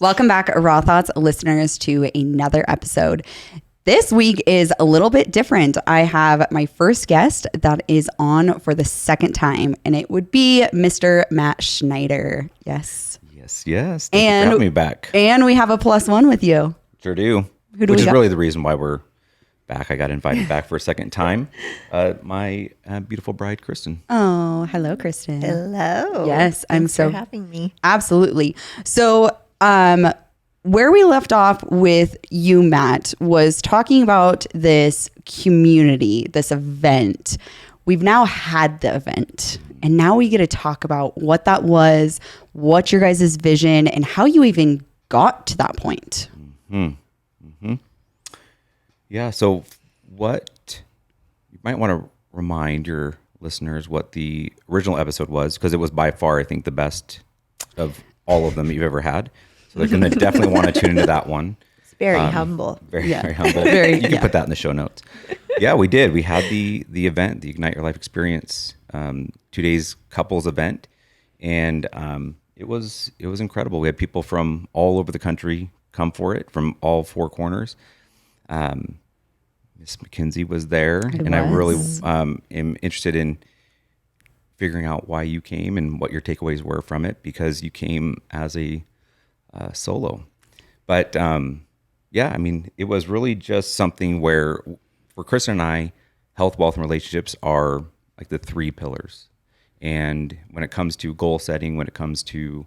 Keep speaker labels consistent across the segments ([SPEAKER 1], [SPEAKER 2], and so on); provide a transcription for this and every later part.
[SPEAKER 1] Welcome back, Raw Thoughts listeners, to another episode. This week is a little bit different. I have my first guest that is on for the second time, and it would be Mr. Matt Schneider. Yes.
[SPEAKER 2] Yes. Thank you for having me back.
[SPEAKER 1] And we have a +1 with you.
[SPEAKER 2] Sure do. Which is really the reason why we're back. I got invited back for a second time. My beautiful bride, Kristen.
[SPEAKER 1] Oh, hello, Kristen.
[SPEAKER 3] Hello.
[SPEAKER 1] Yes,
[SPEAKER 3] Thanks for having me.
[SPEAKER 1] Absolutely. So, where we left off with you, Matt, was talking about this community, this event. We've now had the event, and now we get to talk about what that was, what's your guys' vision, and how you even got to that point.
[SPEAKER 2] Yeah, so you might want to remind your listeners what the original episode was, because it was by far, I think, the best of all of them that you've ever had. So they're going to definitely want to tune into that one.
[SPEAKER 3] It's very humble.
[SPEAKER 2] Very humble. You can put that in the show notes. Yeah, we did. We had the event, the Ignite Your Life Experience, 2 days couples event. And it was incredible. We had people from all over the country come for it, from all four corners. Miss McKenzie was there, I really am interested in figuring out why you came and what your takeaways were from it, because you came as a solo. But it was really just something where, for Kristen and I, health, wealth, and relationships are like the 3 pillars. And when it comes to goal setting, when it comes to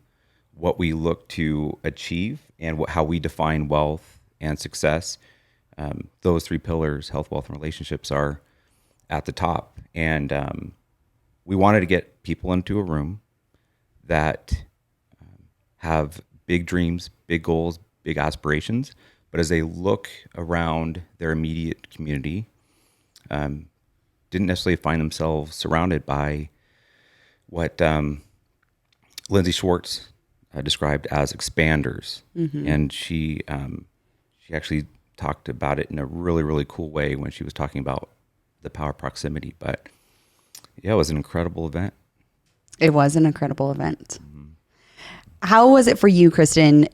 [SPEAKER 2] what we look to achieve and how we define wealth and success, those 3 pillars, health, wealth, and relationships, are at the top. And we wanted to get people into a room that have big dreams, big goals, big aspirations, but as they look around their immediate community, didn't necessarily find themselves surrounded by what Lindsay Schwartz described as expanders. And she actually talked about it in a really, really cool way when she was talking about the power of proximity. But yeah, it was an incredible event.
[SPEAKER 1] It was an incredible event. How was it for you, Kristen,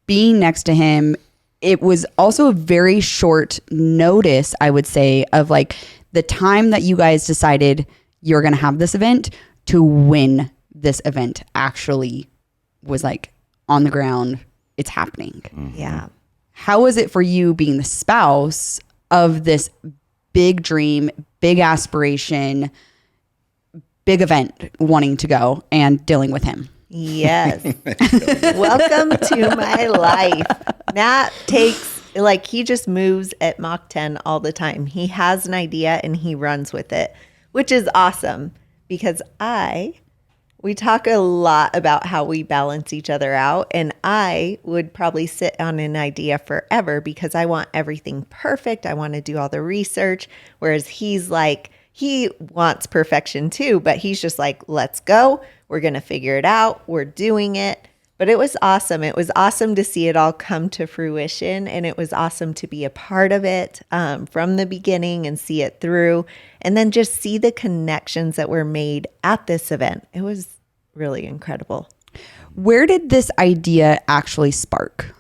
[SPEAKER 1] being next to him? It was also a very short notice, I would say, of like the time that you guys decided you're going to have this event to when this event actually was like on the ground. It's happening.
[SPEAKER 3] Yeah.
[SPEAKER 1] How was it for you being the spouse of this big dream, big aspiration, big event, wanting to go and dealing with him?
[SPEAKER 3] Yes. Welcome to my life. Nat he just moves at Mach 10 all the time. He has an idea and he runs with it, which is awesome, because we talk a lot about how we balance each other out, and I would probably sit on an idea forever because I want everything perfect. I want to do all the research, whereas he's like, he wants perfection too, but he's just like, let's go. We're going to figure it out. We're doing it. But it was awesome. It was awesome to see it all come to fruition, and it was awesome to be a part of it from the beginning and see it through, and then just see the connections that were made at this event. It was really incredible.
[SPEAKER 1] Where did this idea actually spark?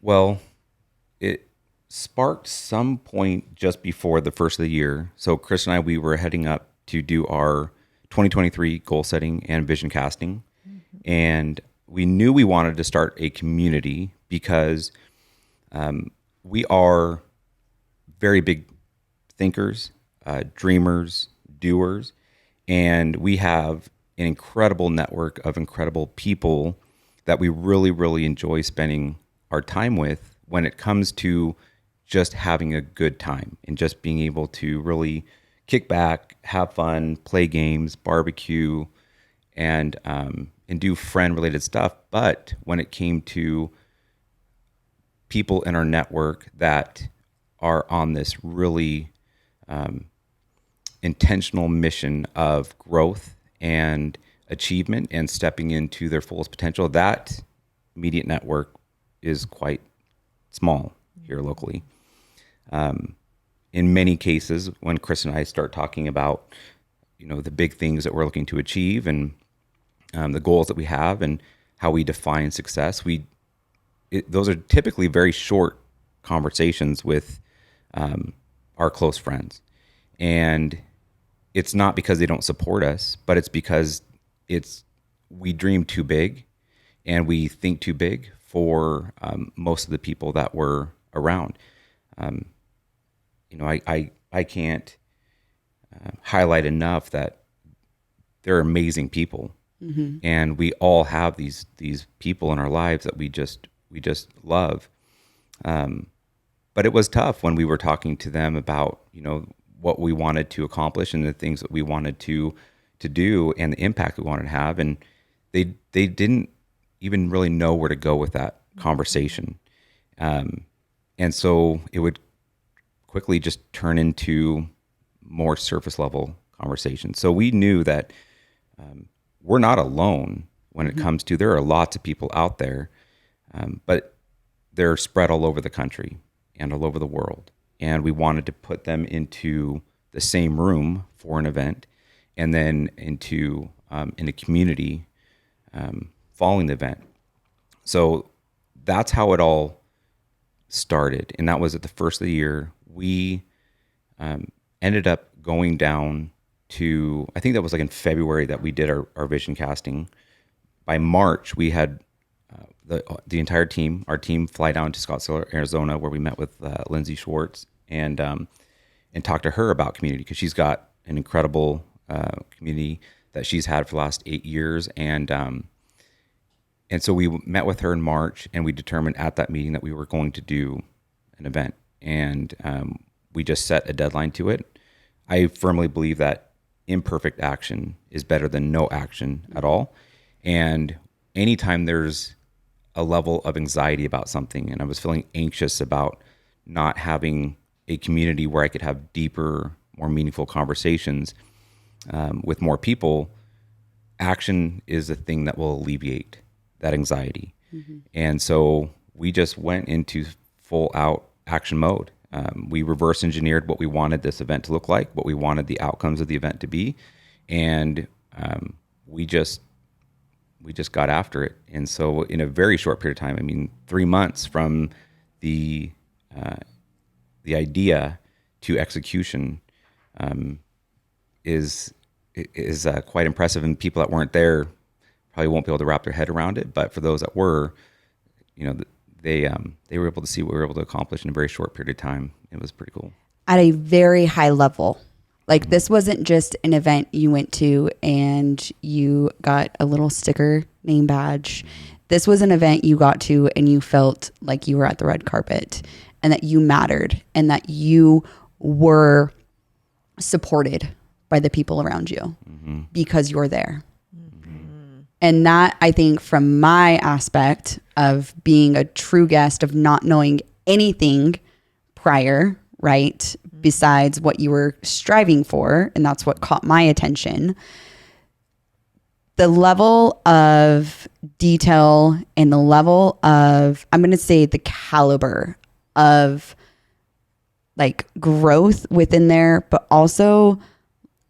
[SPEAKER 2] Well, it sparked some point just before the first of the year. So Chris and I, we were heading up to do our 2023 goal setting and vision casting. And we knew we wanted to start a community because we are very big thinkers, dreamers, doers, and we have an incredible network of incredible people that we really, really enjoy spending our time with when it comes to just having a good time and just being able to really kick back, have fun, play games, barbecue, and do friend-related stuff. But when it came to people in our network that are on this really intentional mission of growth and achievement and stepping into their fullest potential, that immediate network is quite small here locally. In many cases, when Chris and I start talking about, the big things that we're looking to achieve and the goals that we have and how we define success. Those are typically very short conversations with our close friends, and it's not because they don't support us, but it's because we dream too big and we think too big for most of the people that we're around. I can't highlight enough that they're amazing people, and we all have these people in our lives that we just love. But it was tough when we were talking to them about what we wanted to accomplish and the things that we wanted to do and the impact we wanted to have, and they didn't even really know where to go with that conversation, and so it would quickly just turn into more surface level conversation. So we knew that we're not alone when it comes to, there are lots of people out there, but they're spread all over the country and all over the world. And we wanted to put them into the same room for an event, and then into in a community following the event. So that's how it all started. And that was at the first of the year. We ended up going down to, I think that was like in February that we did our vision casting. By March, we had the entire team, our team, fly down to Scottsdale, Arizona, where we met with Lindsay Schwartz and talked to her about community, because she's got an incredible community that she's had for the last 8 years. And so we met with her in March, and we determined at that meeting that we were going to do an event. And we just set a deadline to it. I firmly believe that imperfect action is better than no action at all. And anytime there's a level of anxiety about something, and I was feeling anxious about not having a community where I could have deeper, more meaningful conversations with more people, action is the thing that will alleviate that anxiety. And so we just went into full out action mode. We reverse engineered what we wanted this event to look like, what we wanted the outcomes of the event to be. And we just got after it. And so in a very short period of time, I mean, 3 months from the idea to execution is quite impressive. And people that weren't there probably won't be able to wrap their head around it. But for those that were, they were able to see what we were able to accomplish in a very short period of time. It was pretty cool.
[SPEAKER 1] At a very high level. Like, this wasn't just an event you went to and you got a little sticker name badge. This was an event you got to and you felt like you were at the red carpet, and that you mattered, and that you were supported by the people around you because you're there. And that, I think, from my aspect of being a true guest, of not knowing anything prior, right, besides what you were striving for, and that's what caught my attention, the level of detail and the level of, I'm going to say, the caliber of like growth within there, but also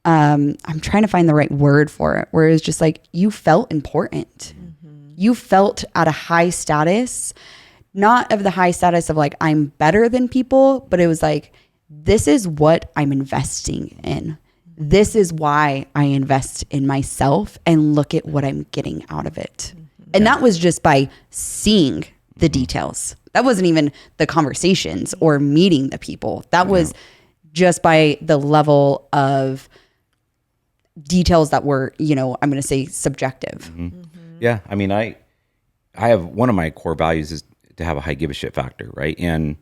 [SPEAKER 1] I'm trying to find the right word for it, where it's just like you felt important. You felt at a high status, not of the high status of like I'm better than people, but it was like, this is what I'm investing in. This is why I invest in myself, and look at what I'm getting out of it. And that was just by seeing the details. That wasn't even the conversations or meeting the people. That was just by the level of details that were, I'm going to say subjective.
[SPEAKER 2] Yeah. I mean, I have, one of my core values is to have a high give a shit factor. Right. And,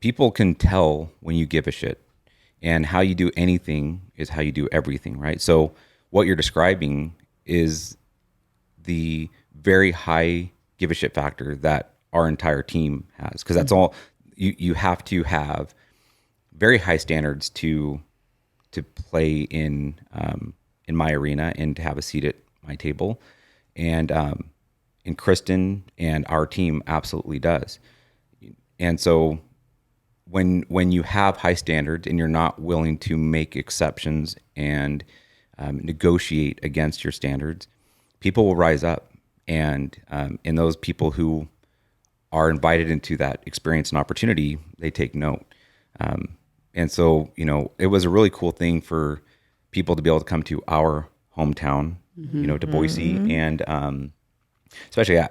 [SPEAKER 2] people can tell when you give a shit, and how you do anything is how you do everything. Right. So what you're describing is the very high give a shit factor that our entire team has. Cause that's all you have to have very high standards to play in my arena and to have a seat at my table. And Christen and our team absolutely does. And so when you have high standards and you're not willing to make exceptions and negotiate against your standards, people will rise up, and those people who are invited into that experience and opportunity, they take note. And so, it was a really cool thing for people to be able to come to our hometown, to Boise, and especially,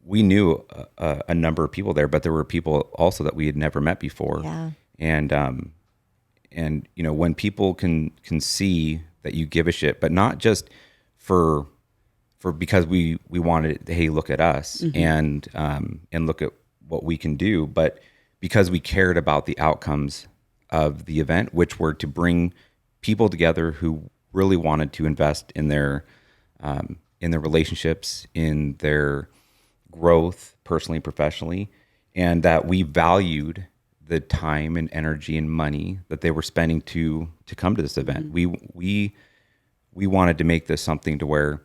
[SPEAKER 2] we knew a number of people there, but there were people also that we had never met before.
[SPEAKER 3] Yeah.
[SPEAKER 2] And when people can see that you give a shit, but not just for because we wanted, hey, look at us, and look at what we can do, but because we cared about the outcomes of the event, which were to bring people together who really wanted to invest in their relationships, in their growth, personally and professionally, and that we valued the time and energy and money that they were spending to come to this event. We wanted to make this something to where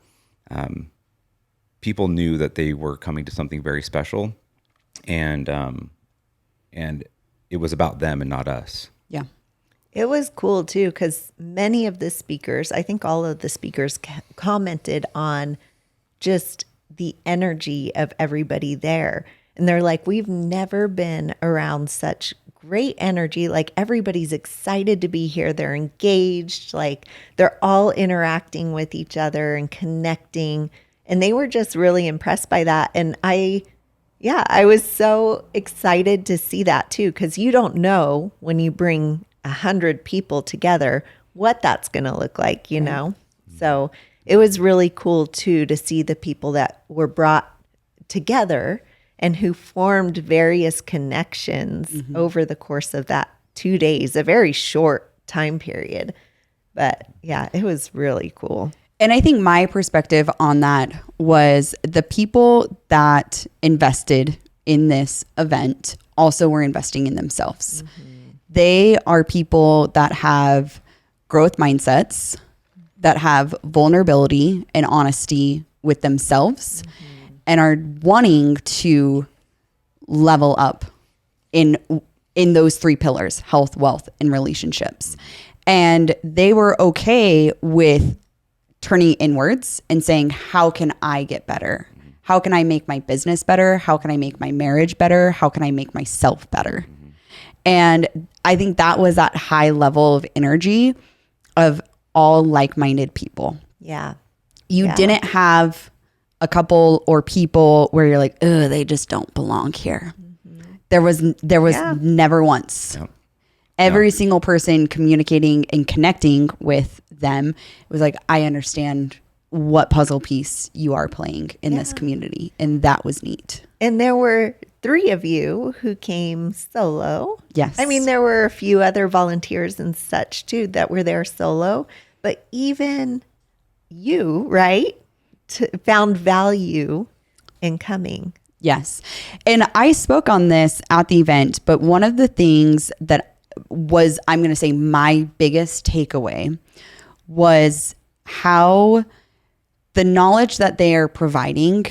[SPEAKER 2] people knew that they were coming to something very special, and it was about them and not us.
[SPEAKER 1] Yeah.
[SPEAKER 3] It was cool too, because many of the speakers, I think all of the speakers commented on just the energy of everybody there. And they're like, we've never been around such great energy. Like, everybody's excited to be here. They're engaged. Like, they're all interacting with each other and connecting. And they were just really impressed by that. And I was so excited to see that too, because you don't know when you bring 100 people together what that's going to look like, you know? So it was really cool too to see the people that were brought together and who formed various connections over the course of that 2 days, a very short time period. But yeah, it was really cool.
[SPEAKER 1] And I think my perspective on that was the people that invested in this event also were investing in themselves. They are people that have growth mindsets, that have vulnerability and honesty with themselves, and are wanting to level up in those 3 pillars: health, wealth, and relationships. And they were okay with turning inwards and saying, how can I get better? How can I make my business better? How can I make my marriage better? How can I make myself better? And I think that was that high level of energy of all like-minded people.
[SPEAKER 3] Yeah.
[SPEAKER 1] You didn't have a couple or people where you're like, oh, they just don't belong here. There was never once.
[SPEAKER 2] Yep.
[SPEAKER 1] Every single person communicating and connecting with them was like, I understand what puzzle piece you are playing in this community. And that was neat.
[SPEAKER 3] And there were 3 of you who came solo.
[SPEAKER 1] Yes.
[SPEAKER 3] I mean, there were a few other volunteers and such too that were there solo, but even you, right, found value in coming.
[SPEAKER 1] Yes. And I spoke on this at the event, but one of the things that was, I'm going to say, my biggest takeaway was how the knowledge that they are providing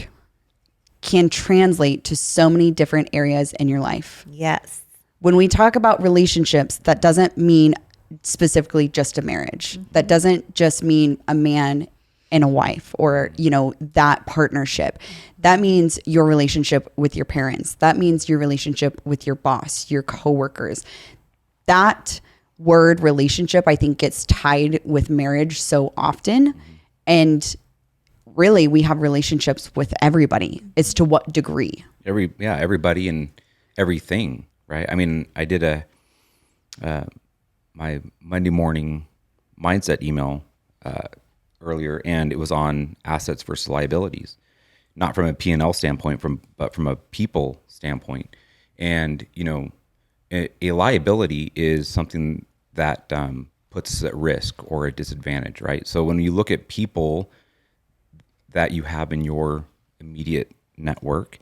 [SPEAKER 1] can translate to so many different areas in your life.
[SPEAKER 3] Yes.
[SPEAKER 1] When we talk about relationships, that doesn't mean specifically just a marriage. That doesn't just mean a man and a wife, or, that partnership. That means your relationship with your parents. That means your relationship with your boss, your coworkers. That word relationship, I think, gets tied with marriage so often. And really, we have relationships with everybody. It's to what degree?
[SPEAKER 2] Everybody and everything, right? I mean, I did my Monday morning mindset email earlier, and it was on assets versus liabilities, not from a P&L standpoint, but from a people standpoint. And a liability is something that puts us at risk or a disadvantage, right? So when you look at people that you have in your immediate network,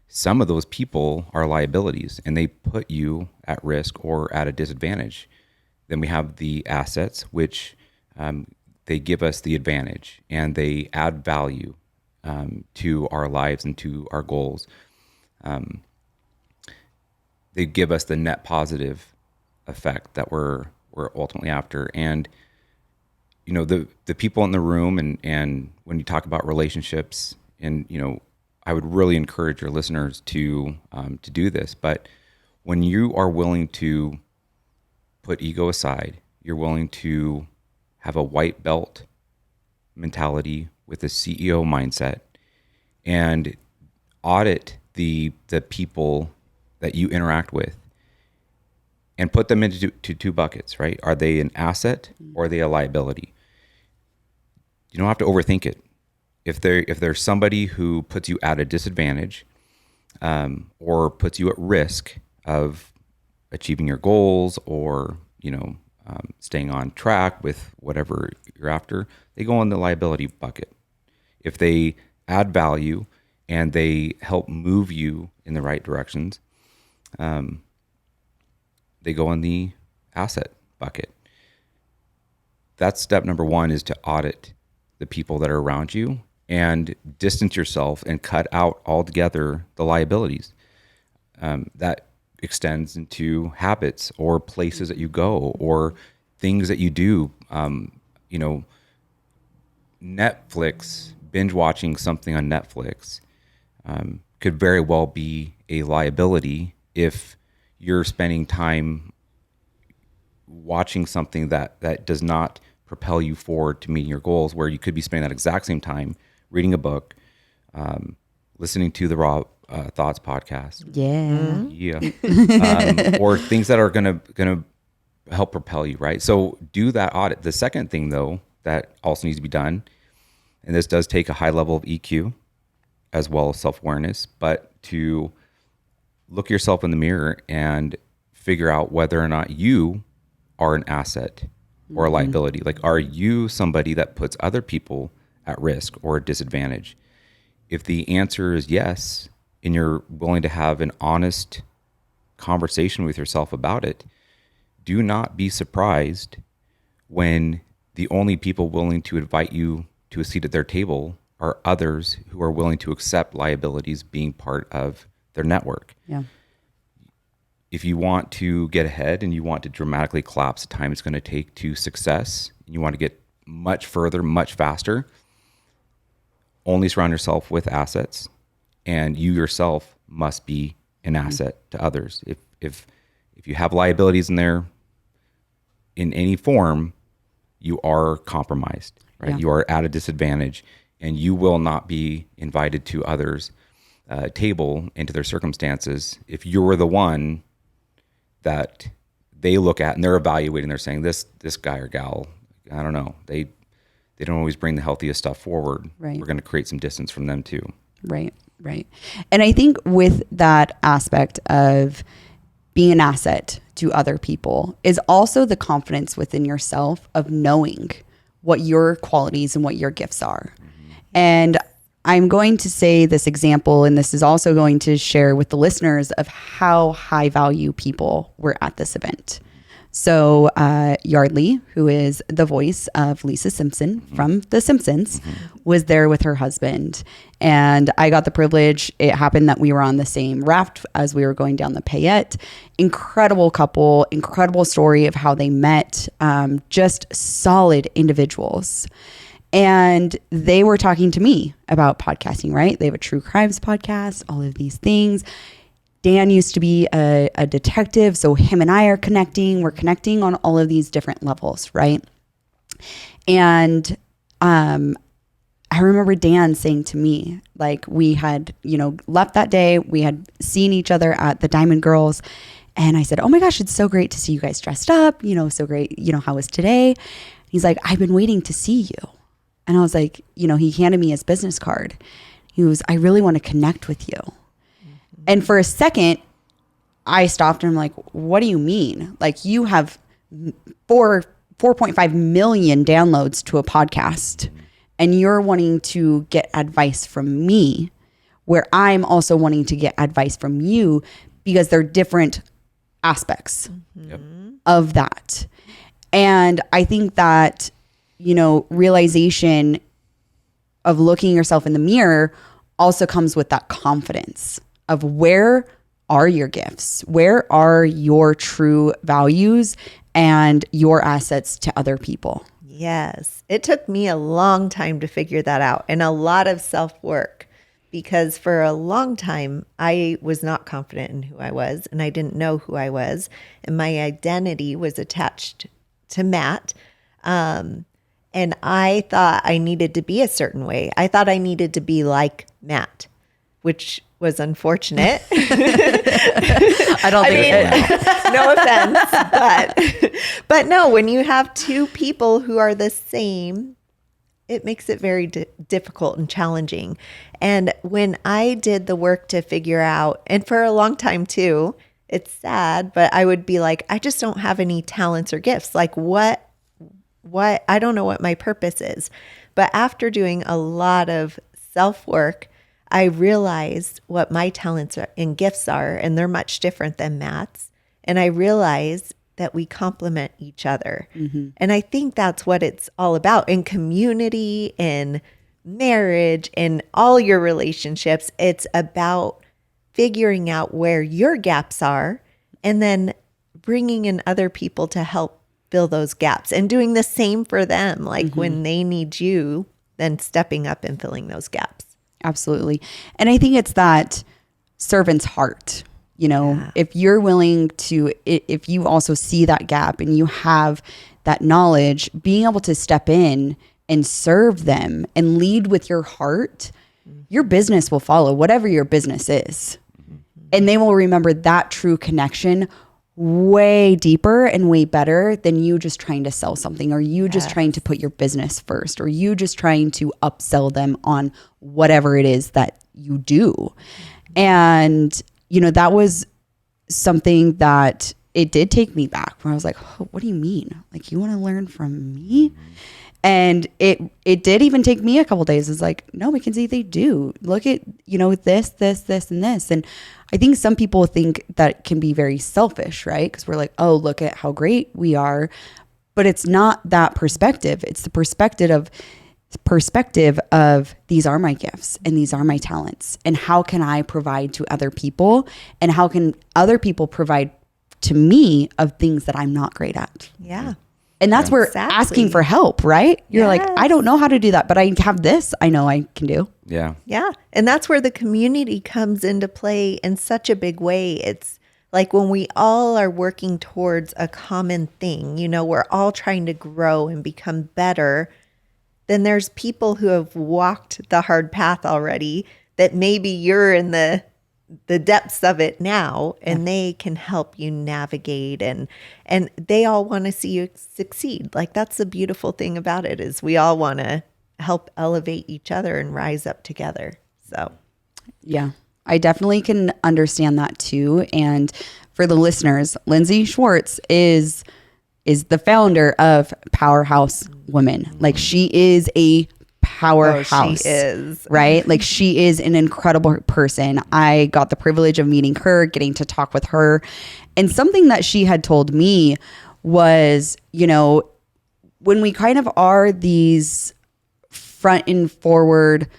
[SPEAKER 2] some of those people are liabilities and they put you at risk or at a disadvantage. Then we have the assets, which they give us the advantage and they add value to our lives and to our goals. They give us the net positive effect that we're ultimately after. And the people in the room, and when you talk about relationships, and I would really encourage your listeners to do this. But when you are willing to put ego aside, you're willing to have a white belt mentality with a CEO mindset and audit the people that you interact with and put them into two buckets, right? Are they an asset or are they a liability? You don't have to overthink it. If there's somebody who puts you at a disadvantage, or puts you at risk of achieving your goals, or staying on track with whatever you're after, they go in the liability bucket. If they add value and they help move you in the right directions, they go in the asset bucket. That's step number one, is to audit the people that are around you and distance yourself and cut out altogether the liabilities. That extends into habits or places that you go or things that you do. Netflix, binge watching something on Netflix could very well be a liability if you're spending time watching something that does not propel you forward to meeting your goals, where you could be spending that exact same time reading a book, listening to the Raw Thoughts podcast. Or things that are gonna help propel you, right? So do that audit. The second thing, though, that also needs to be done, and this does take a high level of EQ as well as self-awareness, but to look yourself in the mirror and figure out whether or not you are an asset or a liability. Like, are you somebody that puts other people at risk or a disadvantage? If the answer is yes, and you're willing to have an honest conversation with yourself about it, do not be surprised when the only people willing to invite you to a seat at their table are others who are willing to accept liabilities being part of their network.
[SPEAKER 1] Yeah.
[SPEAKER 2] If you want to get ahead and you want to dramatically collapse the time it's going to take to success, and you want to get much further, much faster, only surround yourself with assets, and you yourself must be an asset to others. If you have liabilities in there in any form, you are compromised, right? Yeah. You are at a disadvantage, and you will not be invited to others' table into their circumstances if you're the one that they look at and they're evaluating. They're saying this guy or gal, I don't know, they don't always bring the healthiest stuff forward.
[SPEAKER 1] Right.
[SPEAKER 2] We're going to create some distance from them too.
[SPEAKER 1] Right. And I think with that aspect of being an asset to other people is also the confidence within yourself of knowing what your qualities and what your gifts are. And I'm going to say this example, and this is also going to share with the listeners of how high value people were at this event. So Yardley, who is the voice of Lisa Simpson from The Simpsons, was there with her husband. And I got the privilege. It happened that we were on the same raft as we were going down the Payette. Incredible couple, incredible story of how they met, just solid individuals. And they were talking to me about podcasting, right? They have a true crimes podcast, all of these things. Dan used to be a detective, so him and I are connecting. We're connecting on all of these different levels, right? And I remember Dan saying to me, like, we had, left that day. We had seen each other at the Diamond Girls. And I said, oh my gosh, it's so great to see you guys dressed up. So great. How was today? He's like, I've been waiting to see you. And I was like, he handed me his business card. He was, I really want to connect with you. And for a second, I stopped and I'm like, what do you mean? Like, you have 4.5 million downloads to a podcast, and you're wanting to get advice from me, where I'm also wanting to get advice from you, because they're different aspects of that. And I think that, realization of looking yourself in the mirror also comes with that confidence of where are your gifts? Where are your true values and your assets to other people?
[SPEAKER 3] Yes. It took me a long time to figure that out and a lot of self-work because for a long time I was not confident in who I was and I didn't know who I was. And my identity was attached to Matt. And I thought I needed to be a certain way. I thought I needed to be like Matt, which was unfortunate.
[SPEAKER 1] I don't think
[SPEAKER 3] no offense, but no, when you have two people who are the same, it makes it very difficult and challenging. And when I did the work to figure out, and for a long time too, it's sad, but I would be like, I just don't have any talents or gifts. Like what, I don't know what my purpose is. But after doing a lot of self-work, I realized what my talents and gifts are, and they're much different than Matt's. And I realized that we complement each other. Mm-hmm. And I think that's what it's all about in community, in marriage, in all your relationships. It's about figuring out where your gaps are and then bringing in other people to help fill those gaps and doing the same for them. Like mm-hmm. when they need you, then stepping up and filling those gaps.
[SPEAKER 1] Absolutely. And I think it's that servant's heart, you know, yeah. If you're willing to, if you also see that gap and you have that knowledge, being able to step in and serve them and lead with your heart, mm-hmm. your business will follow whatever your business is. Mm-hmm. And they will remember that true connection way deeper and way better than you just trying to sell something or you just trying to put your business first or you just trying to upsell them on whatever it is that you do. And, you know, that was something that it did take me back where I was like, oh, what do you mean? Like, you want to learn from me? And it did even take me a couple of days. It's like, no, Mackenzie, they do. Look at, you know, this, and this. And I think some people think that can be very selfish, right? Because we're like, oh, look at how great we are. But it's not that perspective. It's the perspective of these are my gifts and these are my talents. And how can I provide to other people? And how can other people provide to me of things that I'm not great at?
[SPEAKER 3] Yeah.
[SPEAKER 1] And that's where asking for help, right? You're like, I don't know how to do that, but I have this I know I can do.
[SPEAKER 2] Yeah.
[SPEAKER 3] Yeah. And that's where the community comes into play in such a big way. It's like when we all are working towards a common thing, you know, we're all trying to grow and become better. Then there's people who have walked the hard path already that maybe you're in the depths of it now, and they can help you navigate and they all want to see you succeed. Like that's the beautiful thing about it is we all want to help elevate each other and rise up together. So
[SPEAKER 1] yeah, I definitely can understand that too. And for the listeners, Lindsay Schwartz is the founder of Powerhouse Women. Like she is a powerhouse.
[SPEAKER 3] Oh, she is.
[SPEAKER 1] Right? Like she is an incredible person. I got the privilege of meeting her, getting to talk with her. And something that she had told me was, you know, when we kind of are these front and forward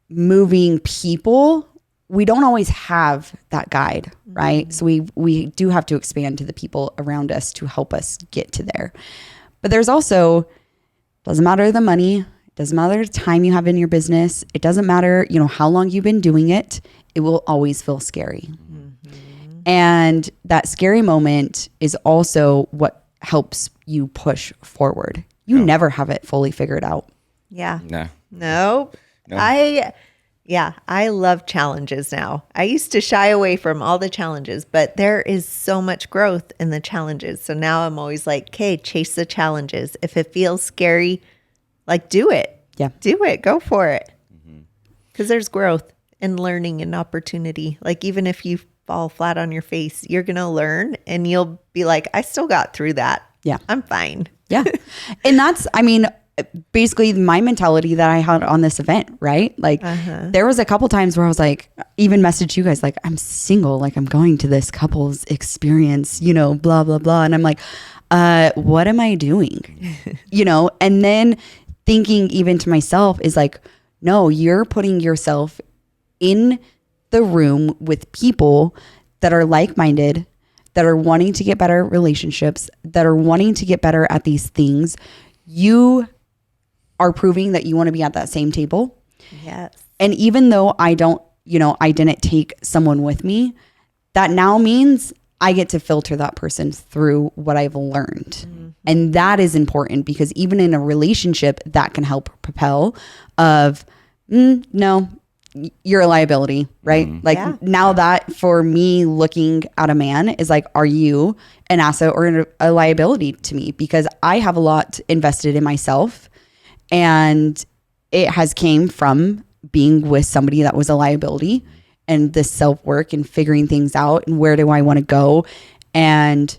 [SPEAKER 1] moving people, we don't always have that guide, right? Mm-hmm. So we do have to expand to the people around us to help us get to there. But there's also, doesn't matter the money, doesn't matter the time you have in your business. It doesn't matter, you know, how long you've been doing it. It will always feel scary. Mm-hmm. And that scary moment is also what helps you push forward. You never have it fully figured out.
[SPEAKER 3] Yeah.
[SPEAKER 2] No.
[SPEAKER 3] I love challenges now. I used to shy away from all the challenges, but there is so much growth in the challenges. So now I'm always like, okay, chase the challenges. If it feels scary, like do it.
[SPEAKER 1] Yeah.
[SPEAKER 3] Do it. Go for it. Because there's growth and learning and opportunity. Like even if you fall flat on your face, you're going to learn and you'll be like, I still got through that.
[SPEAKER 1] Yeah.
[SPEAKER 3] I'm fine.
[SPEAKER 1] Yeah. And that's, I mean, basically my mentality that I had on this event, right? Like there was a couple times where I was like, even messaged you guys, like, I'm single, like I'm going to this couple's experience, you know, blah, blah, blah. And I'm like, what am I doing? You know, and then thinking even to myself is like, no, you're putting yourself in the room with people that are like-minded, that are wanting to get better relationships, that are wanting to get better at these things. you are proving that you want to be at that same table.
[SPEAKER 3] Yes.
[SPEAKER 1] And even though I didn't take someone with me, that now means I get to filter that person through what I've learned. Mm-hmm. And that is important because even in a relationship, that can help propel of, no, you're a liability, right? Mm-hmm. Like now that for me looking at a man is like, are you an asset or a liability to me? Because I have a lot invested in myself, and it has came from being with somebody that was a liability, and this self-work and figuring things out and where do I want to go, and,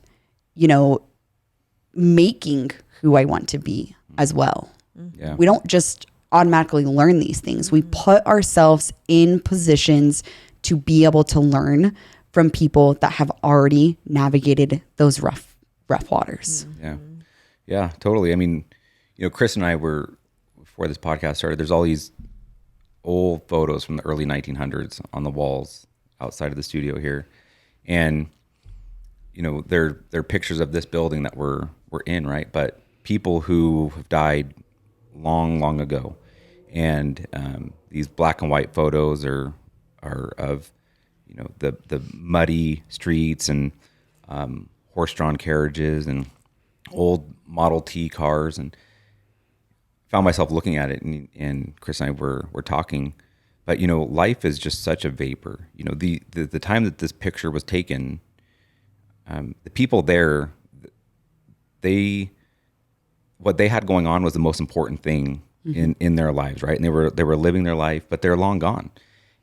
[SPEAKER 1] making who I want to be as well.
[SPEAKER 2] Yeah.
[SPEAKER 1] We don't just automatically learn these things. We put ourselves in positions to be able to learn from people that have already navigated those rough waters.
[SPEAKER 2] Yeah. Yeah, totally. I mean, Chris and I were, before this podcast started, there's all these old photos from the early 1900s on the walls outside of the studio here. And, they're pictures of this building that we're in, right? But people who have died long, long ago. And these black and white photos are of, the muddy streets and horse-drawn carriages and old Model T cars, and found myself looking at it, and Chris and I were talking, but life is just such a vapor. The time that this picture was taken, the people there, what they had going on was the most important thing in their lives, right? And they were living their life, but they're long gone,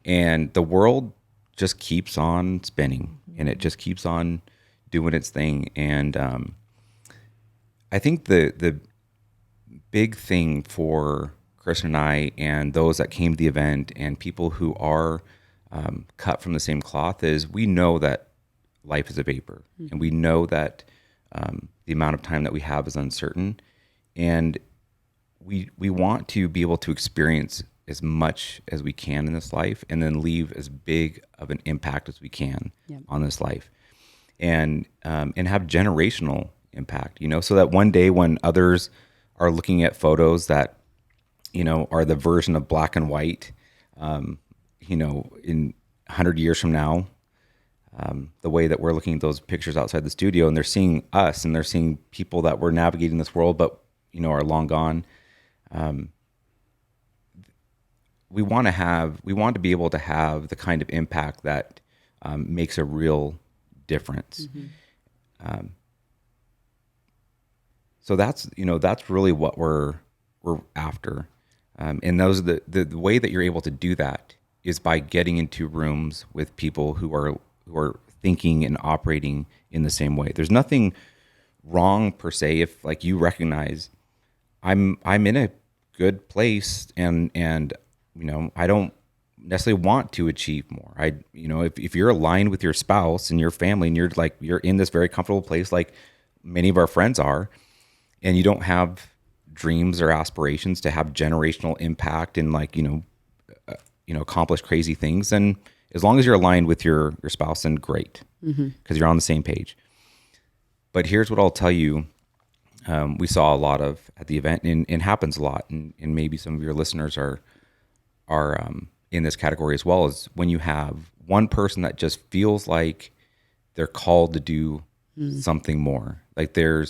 [SPEAKER 2] and the world just keeps on spinning, and it just keeps on doing its thing. And I think the big thing for Chris and I and those that came to the event and people who are cut from the same cloth is we know that life is a vapor, and we know that the amount of time that we have is uncertain, and we want to be able to experience as much as we can in this life and then leave as big of an impact as we can on this life, and have generational impact, so that one day when others are looking at photos that, are the version of black and white, in 100 years from now, the way that we're looking at those pictures outside the studio, and they're seeing us and they're seeing people that were navigating this world, but, are long gone. We want to be able to have the kind of impact that makes a real difference. So that's really what we're after. And those are the way that you're able to do that is by getting into rooms with people who are thinking and operating in the same way. There's nothing wrong per se if like you recognize I'm in a good place and I don't necessarily want to achieve more. If you're aligned with your spouse and your family and you're in this very comfortable place like many of our friends are, and you don't have dreams or aspirations to have generational impact and accomplish crazy things, then as long as you're aligned with your spouse, then great, because you're on the same page. But here's what I'll tell you. We saw a lot of at the event, and happens a lot, and maybe some of your listeners are in this category as well, is when you have one person that just feels like they're called to do something more. Like they're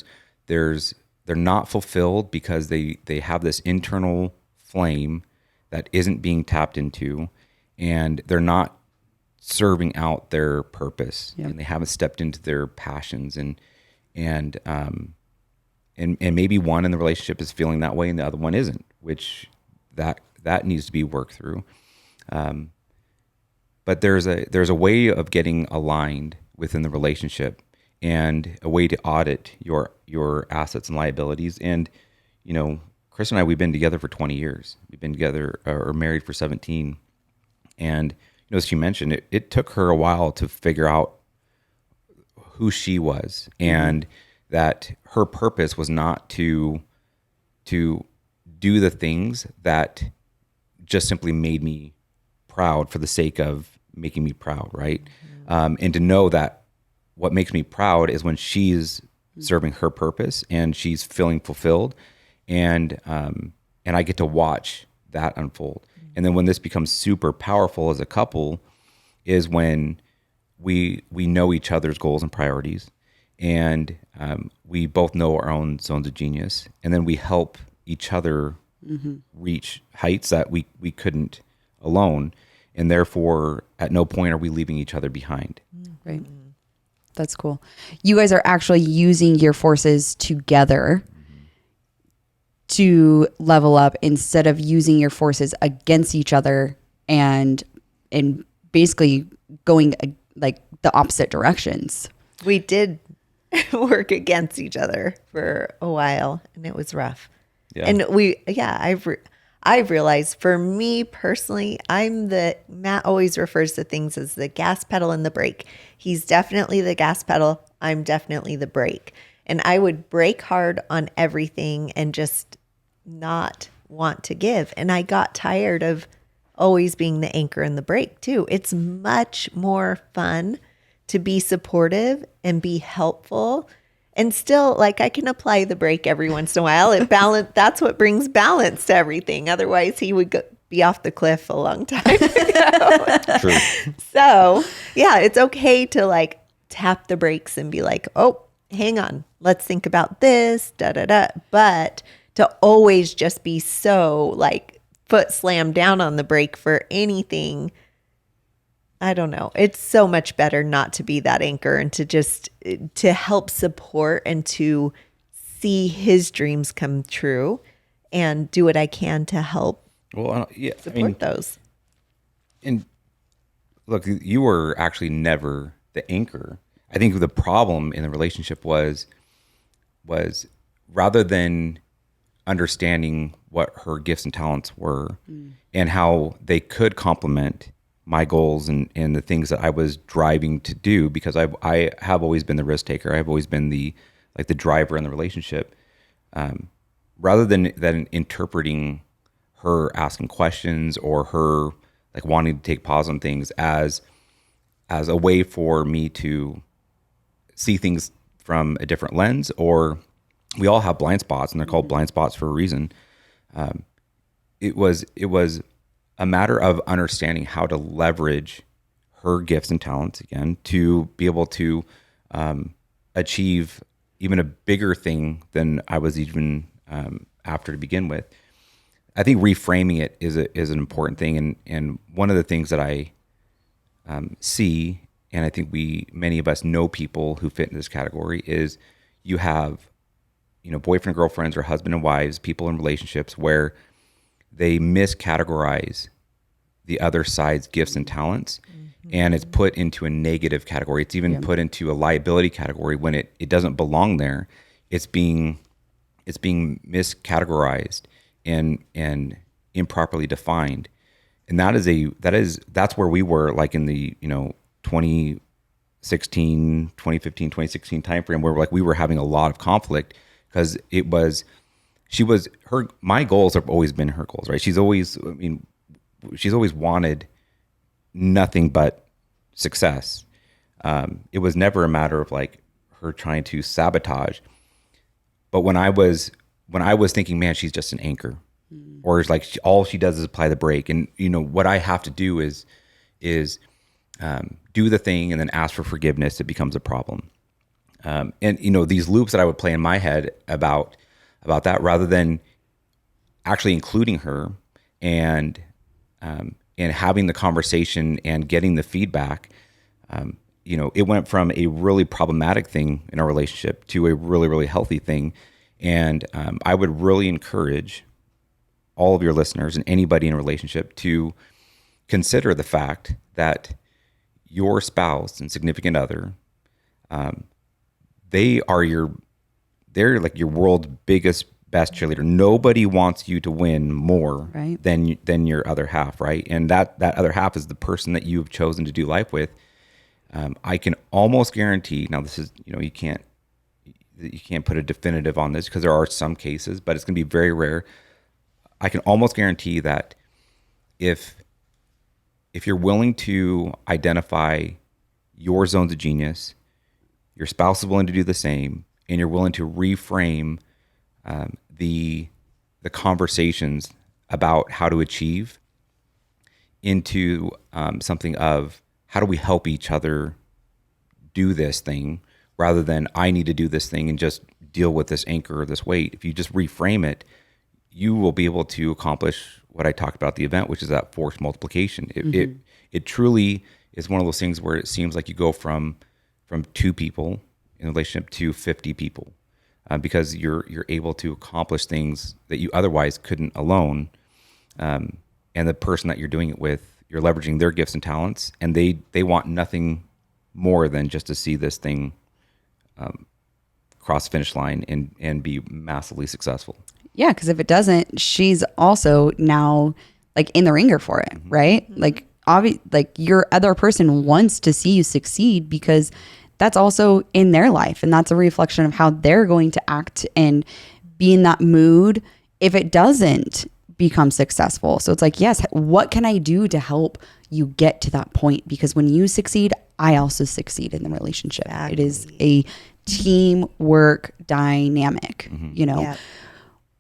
[SPEAKER 2] not fulfilled because they have this internal flame that isn't being tapped into, and they're not serving out their purpose, and they haven't stepped into their passions, and maybe one in the relationship is feeling that way and the other one isn't, which that needs to be worked through. But there's a way of getting aligned within the relationship and a way to audit your assets and liabilities. And, Chris and I, we've been together for 20 years. We've been together or married for 17. And, as she mentioned, it took her a while to figure out who she was, and that her purpose was not to do the things that just simply made me proud for the sake of making me proud, right? And to know that what makes me proud is when she's serving her purpose and she's feeling fulfilled, and I get to watch that unfold. And then when this becomes super powerful as a couple is when we know each other's goals and priorities, and we both know our own zones of genius, and then we help each other reach heights that we couldn't alone, and therefore at no point are we leaving each other behind.
[SPEAKER 1] Right. That's cool. You guys are actually using your forces together to level up instead of using your forces against each other and basically going like the opposite directions.
[SPEAKER 3] We did work against each other for a while, and it was rough.
[SPEAKER 2] Yeah.
[SPEAKER 3] And I've realized for me personally, Matt always refers to things as the gas pedal and the brake. He's definitely the gas pedal. I'm definitely the brake. And I would brake hard on everything and just not want to give. And I got tired of always being the anchor and the brake too. It's much more fun to be supportive and be helpful. And still, like, I can apply the brake every once in a while. That's what brings balance to everything. Otherwise, he would be off the cliff a long time ago.
[SPEAKER 2] True.
[SPEAKER 3] So, yeah, it's okay to like tap the brakes and be like, oh, hang on, let's think about this, But to always just be so like foot slammed down on the brake for anything, I don't know. It's so much better not to be that anchor and to help support and to see his dreams come true and do what I can to help support those.
[SPEAKER 2] And look, you were actually never the anchor. I think the problem in the relationship was rather than understanding what her gifts and talents were and how they could complement my goals and the things that I was driving to do, because I have always been the risk taker. I've always been the driver in the relationship. Rather than interpreting her asking questions or her like wanting to take pause on things as a way for me to see things from a different lens, or we all have blind spots and they're called blind spots for a reason. It was a matter of understanding how to leverage her gifts and talents again to be able to achieve even a bigger thing than I was even after to begin with. I think reframing it is an important thing, and one of the things that I see, and I think many of us know people who fit in this category, is you have boyfriend, girlfriends, or husband and wives, people in relationships where they miscategorize the other side's gifts and talents, and it's put into a negative category. It's even put into a liability category when it doesn't belong there. It's being miscategorized and improperly defined. And that's where we were, like in the 2015, 2016 timeframe, where we were having a lot of conflict because my goals have always been her goals, right? She's always wanted nothing but success. It was never a matter of like her trying to sabotage. But when I was thinking, man, she's just an anchor, or it's like all she does is apply the brake, and what I have to do is do the thing and then ask for forgiveness. It becomes a problem. And these loops that I would play in my head about that, rather than actually including her and having the conversation and getting the feedback, it went from a really problematic thing in our relationship to a really, really healthy thing. And I would really encourage all of your listeners and anybody in a relationship to consider the fact that your spouse and significant other, they're like your world's biggest, best cheerleader. Nobody wants you to win more than your other half, right? And that other half is the person that you have chosen to do life with. I can almost guarantee, now this is, you can't put a definitive on this because there are some cases, but it's going to be very rare. I can almost guarantee that if you're willing to identify your zones of genius, your spouse is willing to do the same, and you're willing to reframe the the conversations about how to achieve into something of how do we help each other do this thing rather than I need to do this thing and just deal with this anchor or this weight. If you just reframe it, you will be able to accomplish what I talked about at the event, which is that force multiplication. It truly is one of those things where it seems like you go from 2 people in a relationship to 50 people because you're able to accomplish things that you otherwise couldn't alone. And the person that you're doing it with, you're leveraging their gifts and talents, and they want nothing more than just to see this thing cross the finish line and be massively successful.
[SPEAKER 1] Yeah, because if it doesn't, she's also now like in the ringer for it, right? Like like your other person wants to see you succeed because that's also in their life, and that's a reflection of how they're going to act and be in that mood if it doesn't become successful. So it's like, yes, what can I do to help you get to that point? Because when you succeed, I also succeed in the relationship. Exactly. It is a teamwork dynamic, you know. Yeah.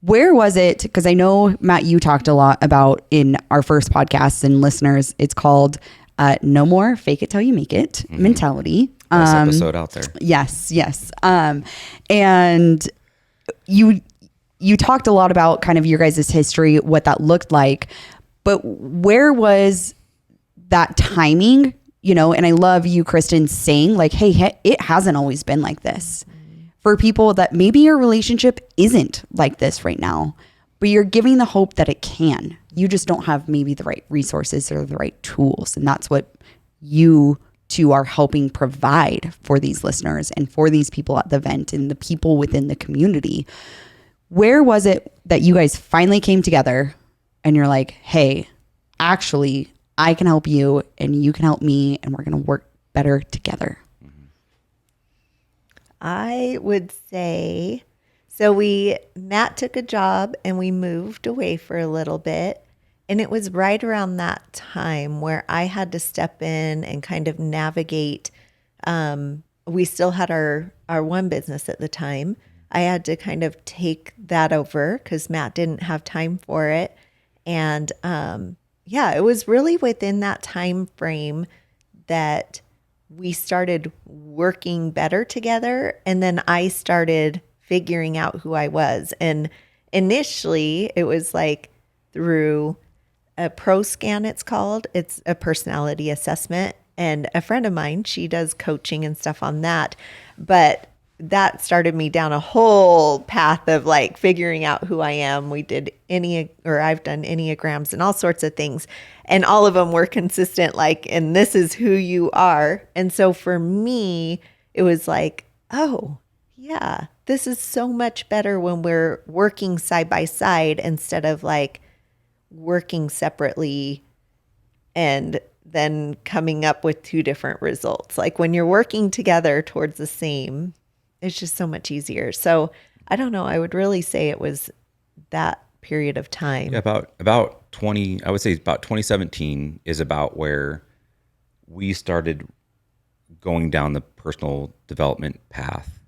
[SPEAKER 1] Where was it? Because I know, Matt, you talked a lot about in our first podcast, and listeners, it's called No More Fake It Till You Make It mentality.
[SPEAKER 2] Best episode out there.
[SPEAKER 1] Yes. And you talked a lot about kind of your guys' history, what that looked like, but where was that timing, you know? And I love you, Christen, saying like, hey, it hasn't always been like this. For people that maybe your relationship isn't like this right now, but you're giving the hope that it can. You just don't have maybe the right resources or the right tools. And that's what you two are helping provide for these listeners and for these people at the event and the people within the community. Where was it that you guys finally came together and you're like, hey, actually, I can help you and you can help me and we're going to work better together?
[SPEAKER 3] I would say, Matt took a job and we moved away for a little bit. And it was right around that time where I had to step in and kind of navigate. We still had our one business at the time. I had to kind of take that over because Matt didn't have time for it. And it was really within that time frame that we started working better together. And then I started figuring out who I was. And initially it was like through a pro scan, it's called. It's a personality assessment. And a friend of mine, she does coaching and stuff on that. But that started me down a whole path of like figuring out who I am. I've done Enneagrams and all sorts of things. And all of them were consistent, like, and this is who you are. And so for me, it was like, oh, yeah, this is so much better when we're working side by side instead of like working separately and then coming up with 2 different results. Like when you're working together towards the same, it's just so much easier. So I don't know. I would really say it was that period of time.
[SPEAKER 2] Yeah, about 2017 is about where we started going down the personal development path,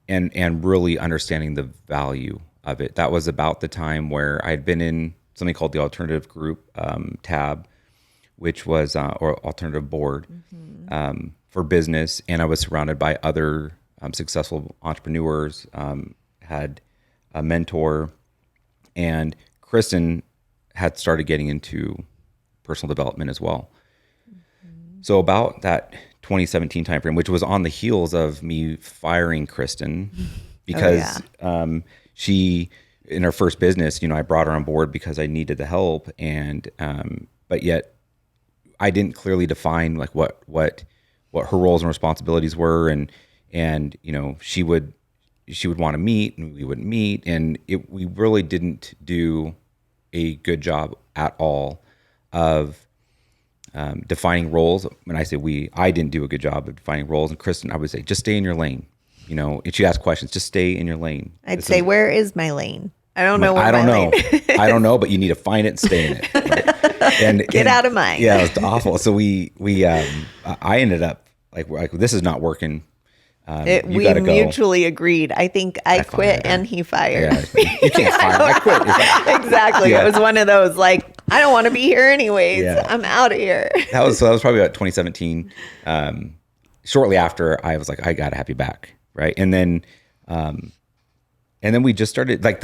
[SPEAKER 2] and really understanding the value of it. That was about the time where I'd been in something called the alternative group tab, which was or alternative board for business, and I was surrounded by other successful entrepreneurs. Had a mentor, and Christen had started getting into personal development as well. So about that 2017 timeframe, which was on the heels of me firing Christen because she, in her first business, I brought her on board because I needed the help, and but yet I didn't clearly define like what her roles and responsibilities were, and she would want to meet and we wouldn't meet, and we really didn't do a good job at all of defining roles. When I say I didn't do a good job of defining roles. And Christen, I would say, just stay in your lane. And she'd ask questions, just stay in your lane.
[SPEAKER 3] I'd say, where is my lane? I don't know where my lane is.
[SPEAKER 2] I don't know, but you need to find it and stay in it. Right? And
[SPEAKER 3] Get out of mine.
[SPEAKER 2] Yeah, it was awful. So I ended up like this is not working.
[SPEAKER 3] We mutually agreed. I think I quit and he fired.
[SPEAKER 2] Yeah, you can't fire. I quit.
[SPEAKER 3] Exactly. Yeah. It was one of those like, I don't want to be here anyways. Yeah. I'm out of here.
[SPEAKER 2] That was probably about 2017. Shortly after, I was like, I gotta have you back, right? And then we just started like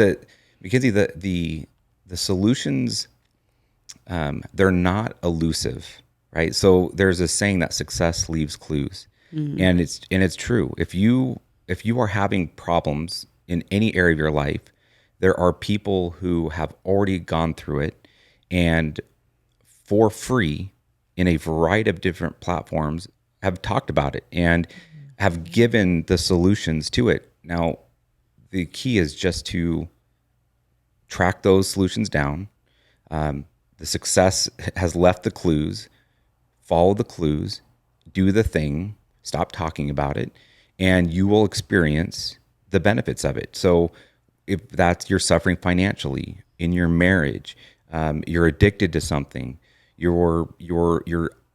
[SPEAKER 2] Mackenzie, the solutions. They're not elusive, right? So there's a saying that success leaves clues. Mm-hmm. And it's true. If you are having problems in any area of your life, there are people who have already gone through it and for free in a variety of different platforms have talked about it and have given the solutions to it. Now, the key is just to track those solutions down. The success has left the clues, follow the clues, do the thing, stop talking about it, and you will experience the benefits of it. So if that's you're suffering financially in your marriage, you're addicted to something, you're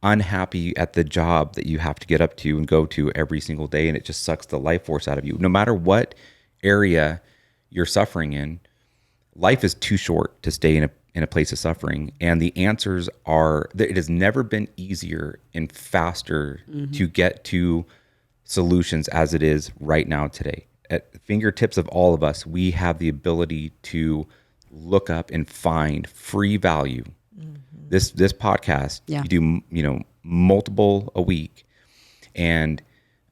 [SPEAKER 2] unhappy at the job that you have to get up to and go to every single day, and it just sucks the life force out of you. No matter what area you're suffering in, life is too short to stay in a place of suffering. And the answers are, it has never been easier and faster to get to solutions as it is right now today. At the fingertips of all of us, we have the ability to look up and find free value. This podcast, you do, multiple a week and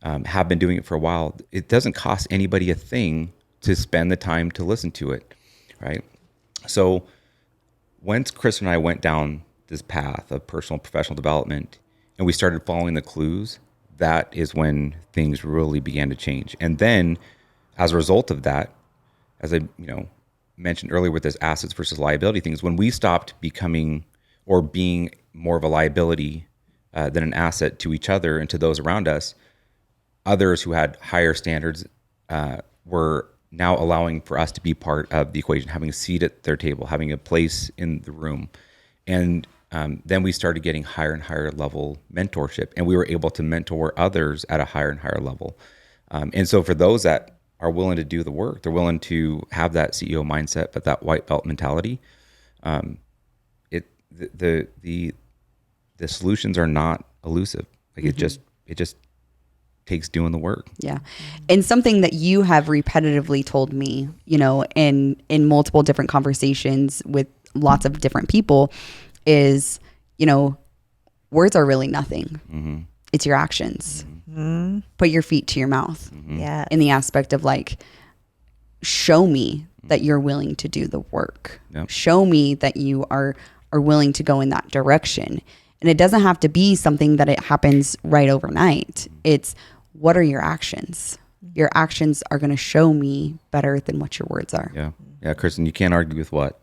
[SPEAKER 2] have been doing it for a while. It doesn't cost anybody a thing to spend the time to listen to it, right? So once Chris and I went down this path of personal and professional development and we started following the clues, that is when things really began to change. And then as a result of that, as I mentioned earlier with this assets versus liability things, when we stopped becoming or being more of a liability than an asset to each other and to those around us, others who had higher standards were now allowing for us to be part of the equation, having a seat at their table, having a place in the room. And then we started getting higher and higher level mentorship, and we were able to mentor others at a higher and higher level. And so for those that are willing to do the work, they're willing to have that CEO mindset, but that white belt mentality, the solutions are not elusive. Like it just takes doing the work.
[SPEAKER 1] Yeah. And something that you have repetitively told me, in multiple different conversations with lots of different people is, words are really nothing. Mm-hmm. It's your actions. Mm-hmm. Put your feet to your mouth. Mm-hmm. Yeah. In the aspect of like, show me that you're willing to do the work. Yep. Show me that you are willing to go in that direction. And it doesn't have to be something that it happens right overnight. It's, what are your actions? Your actions are going to show me better than what your words are.
[SPEAKER 2] Yeah. Yeah, Kristen, you can't argue with what?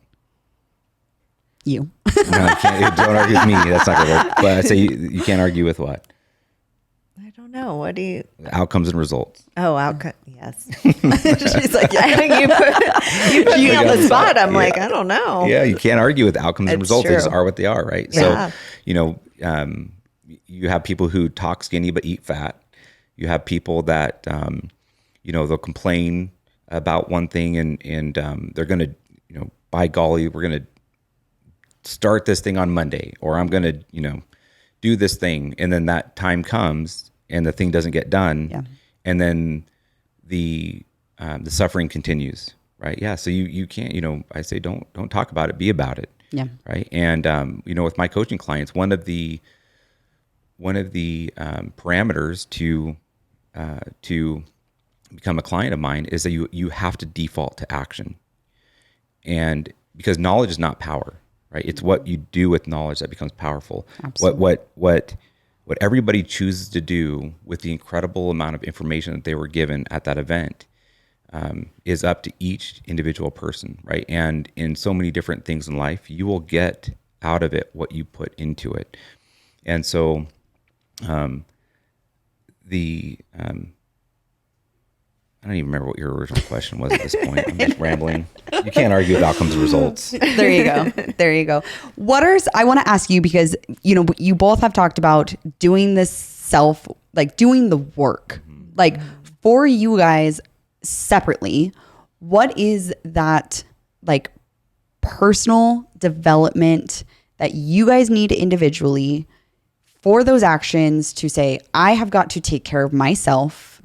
[SPEAKER 1] You.
[SPEAKER 2] No, you can't. Don't argue with me. That's not going to work. But I say you can't argue with what?
[SPEAKER 3] I don't know. What do you?
[SPEAKER 2] Outcomes and results.
[SPEAKER 3] Oh, outcome. Yes. She's like, yeah, you put me on the spot. I'm like, I don't know.
[SPEAKER 2] Yeah, you can't argue with outcomes and results. True. They just are what they are, right?
[SPEAKER 3] Yeah.
[SPEAKER 2] So, you have people who talk skinny but eat fat. You have people that, they'll complain about one thing and they're going to, by golly, we're going to start this thing on Monday, or I'm going to, do this thing. And then that time comes and the thing doesn't get done. Yeah. And then the suffering continues, right? Yeah. So you can't, I say, don't talk about it, be about it.
[SPEAKER 1] Yeah.
[SPEAKER 2] Right. And, with my coaching clients, one of the parameters to become a client of mine is that you have to default to action. And because knowledge is not power, right? It's what you do with knowledge that becomes powerful. Absolutely. What everybody chooses to do with the incredible amount of information that they were given at that event is up to each individual person, right? And in so many different things in life, you will get out of it what you put into it. And so I don't even remember what your original question was at this point. I'm just rambling. You can't argue with outcomes and results.
[SPEAKER 1] There you go. There you go. I want to ask you, because, you both have talked about doing this doing the work, like for you guys separately, what is that like personal development that you guys need individually for those actions to say, I have got to take care of myself.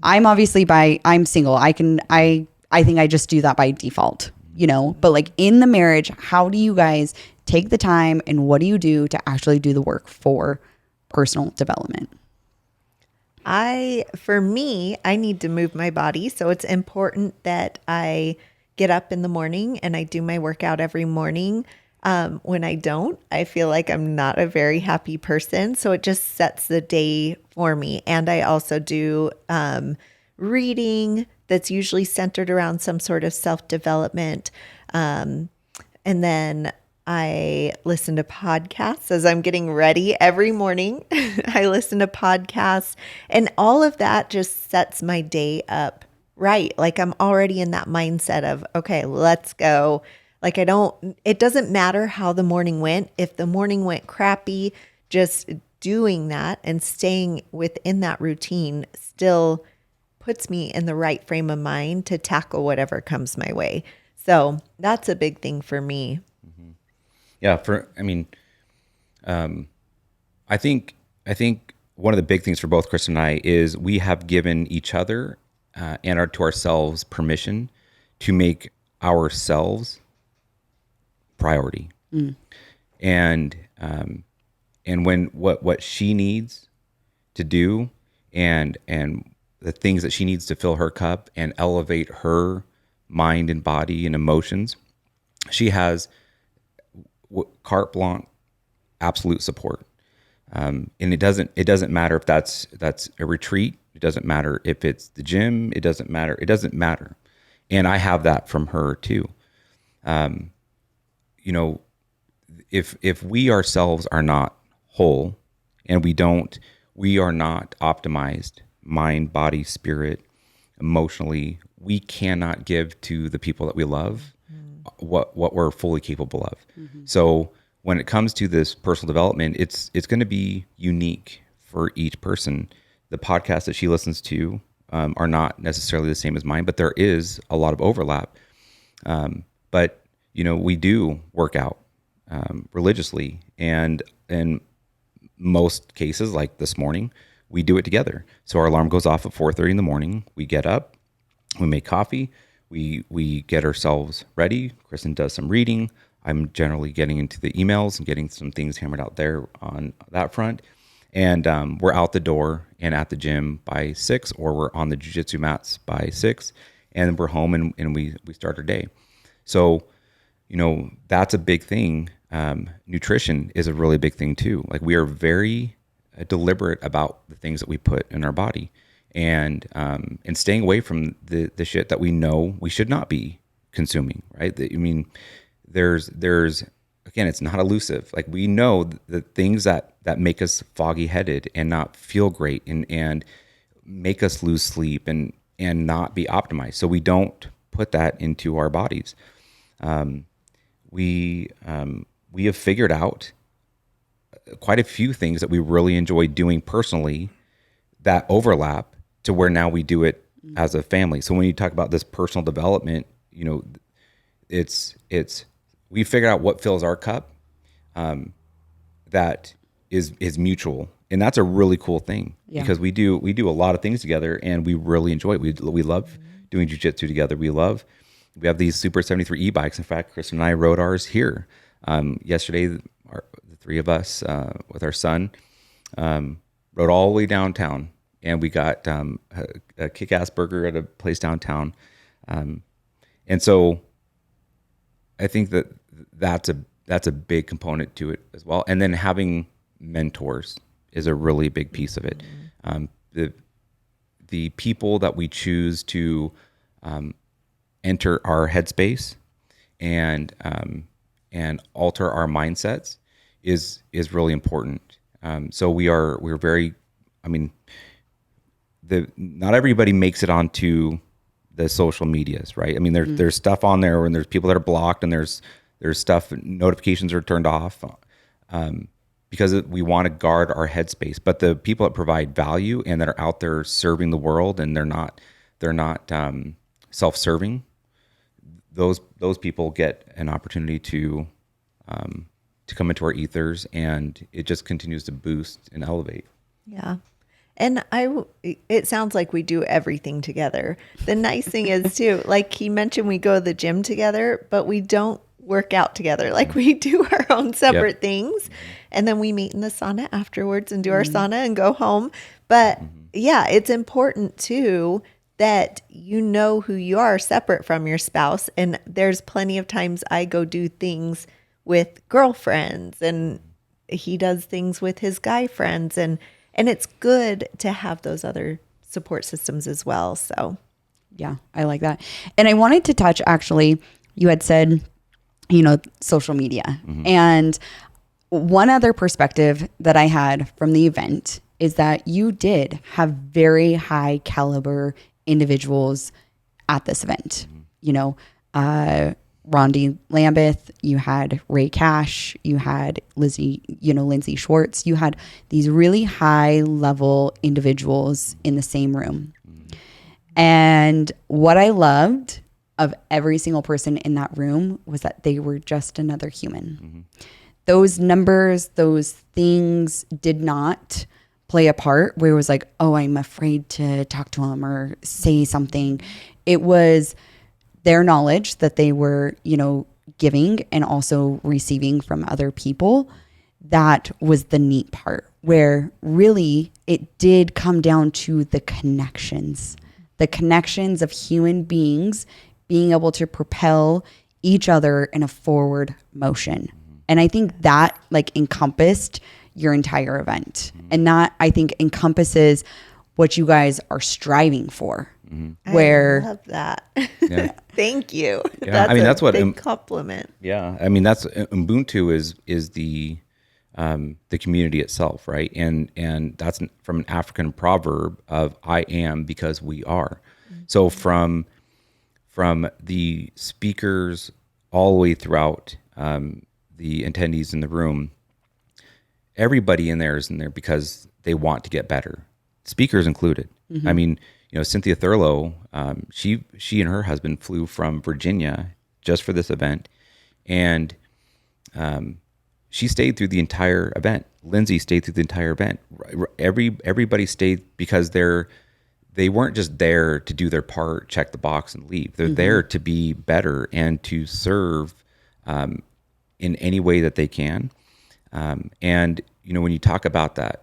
[SPEAKER 1] I'm obviously I'm single. I think I just do that by default, you know, but like in the marriage, how do you guys take the time and what do you do to actually do the work for personal development?
[SPEAKER 3] For me, I need to move my body. So it's important that I get up in the morning and I do my workout every morning. When I don't, I feel like I'm not a very happy person. So it just sets the day for me. And I also do reading that's usually centered around some sort of self-development. And then I listen to podcasts as I'm getting ready every morning. I listen to podcasts, and all of that just sets my day up right. Like I'm already in that mindset of, okay, let's go. Like it doesn't matter how the morning went. If the morning went crappy, just doing that and staying within that routine still puts me in the right frame of mind to tackle whatever comes my way. So that's a big thing for me.
[SPEAKER 2] Yeah. I think one of the big things for both Chris and I is we have given each other and to ourselves permission to make ourselves priority. And when what she needs to do and the things that she needs to fill her cup and elevate her mind and body and emotions, she has carte blanche, absolute support. And it doesn't matter if that's a retreat. It doesn't matter if it's the gym. It doesn't matter. And I have that from her too. You know, if we ourselves are not whole and we are not optimized, mind, body, spirit, emotionally, we cannot give to the people that we love what we're fully capable of. So when it comes to this personal development, it's going to be unique for each person. The podcasts that she listens to are not necessarily the same as mine, but there is a lot of overlap. But you know, we do work out religiously, and in most cases, like this morning, we do it together. So our alarm goes off at 4:30 in the morning. We get up, we make coffee, we get ourselves ready. Kristen does some reading. I'm generally getting into the emails and getting some things hammered out there on that front. And we're out the door and at the gym by 6, or we're on the jiu-jitsu mats by 6, and we're home and we start our day. So, you know, that's a big thing. Nutrition is a really big thing too. Like we are very deliberate about the things that we put in our body, and staying away from the shit that we know we should not be consuming. Right? I mean, there's again, it's not elusive. Like we know the things that make us foggy headed and not feel great and make us lose sleep and not be optimized. So we don't put that into our bodies. We have figured out quite a few things that we really enjoy doing personally that overlap to where now we do it as a family. So when you talk about this personal development, you know, it's we figured out what fills our cup that is mutual, and that's a really cool thing because we do a lot of things together and we really enjoy it. We love doing jiu-jitsu together. We have these Super 73 e-bikes. In fact, Kristen and I rode ours here yesterday. The three of us with our son rode all the way downtown, and we got a kick-ass burger at a place downtown. And so I think that's a big component to it as well. And then having mentors is a really big piece of it. The people that we choose to enter our headspace and alter our mindsets is really important. So we're very, I mean, not everybody makes it onto the social medias, right? I mean, there's stuff on there and there's people that are blocked and there's stuff, notifications are turned off, because we want to guard our headspace. But the people that provide value and that are out there serving the world, and they're not self-serving, those people get an opportunity to come into our ethers, and it just continues to boost and elevate.
[SPEAKER 3] Yeah. And it sounds like we do everything together. The nice thing is too, like he mentioned, we go to the gym together, but we don't work out together. Like we do our own separate things, and then we meet in the sauna afterwards and do our sauna and go home. But yeah, it's important too that you know who you are separate from your spouse. And there's plenty of times I go do things with girlfriends, and he does things with his guy friends, and it's good to have those other support systems as well. So,
[SPEAKER 1] yeah, I like that. And I wanted to touch, actually, you had said, social media. And one other perspective that I had from the event is that you did have very high caliber individuals at this event. Rondi Lambeth, you had Ray Cash, you had Lindsay Schwartz, you had these really high level individuals in the same room. And what I loved of every single person in that room was that they were just another human. Those numbers, those things did not play a part where it was like, oh, I'm afraid to talk to him or say something. It was their knowledge that they were, giving and also receiving from other people. That was the neat part, where really it did come down to the connections of human beings being able to propel each other in a forward motion. And I think that encompassed your entire event. And that, I think, encompasses what you guys are striving for. Where
[SPEAKER 3] I love that.
[SPEAKER 2] Yeah.
[SPEAKER 3] Thank you.
[SPEAKER 2] Yeah.
[SPEAKER 3] That's what big compliment.
[SPEAKER 2] Yeah. I mean, that's Ubuntu is the community itself, right? And that's from an African proverb of I am because we are. So from the speakers all the way throughout the attendees in the room, everybody in there is in there because they want to get better, speakers included. I mean, Cynthia Thurlow, she and her husband flew from Virginia just for this event, and she stayed through the entire event. Lindsay stayed through the entire event. Everybody stayed because they weren't just there to do their part, check the box, and leave. They're there to be better and to serve in any way that they can. And when you talk about that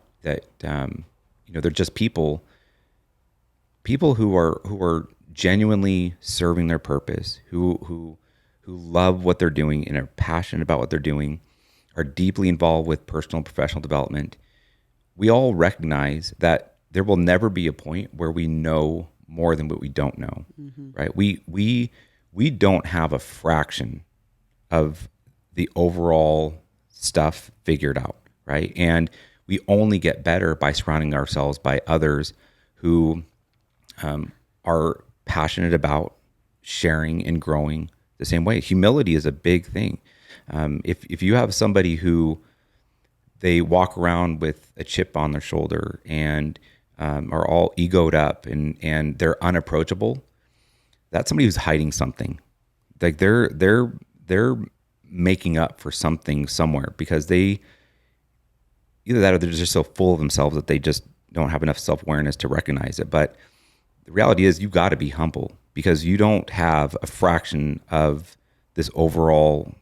[SPEAKER 2] they're just people who are genuinely serving their purpose, who love what they're doing and are passionate about what they're doing, are deeply involved with personal and professional development. We all recognize that there will never be a point where we know more than what we don't know, right? We don't have a fraction of the overall stuff figured out, right? And we only get better by surrounding ourselves by others who are passionate about sharing and growing the same way. Humility is a big thing. If you have somebody who they walk around with a chip on their shoulder and are all egoed up and they're unapproachable, that's somebody who's hiding something. Like they're making up for something somewhere because they either that or they're just so full of themselves that they just don't have enough self-awareness to recognize it. But the reality is you've got to be humble because you don't have a fraction of this overall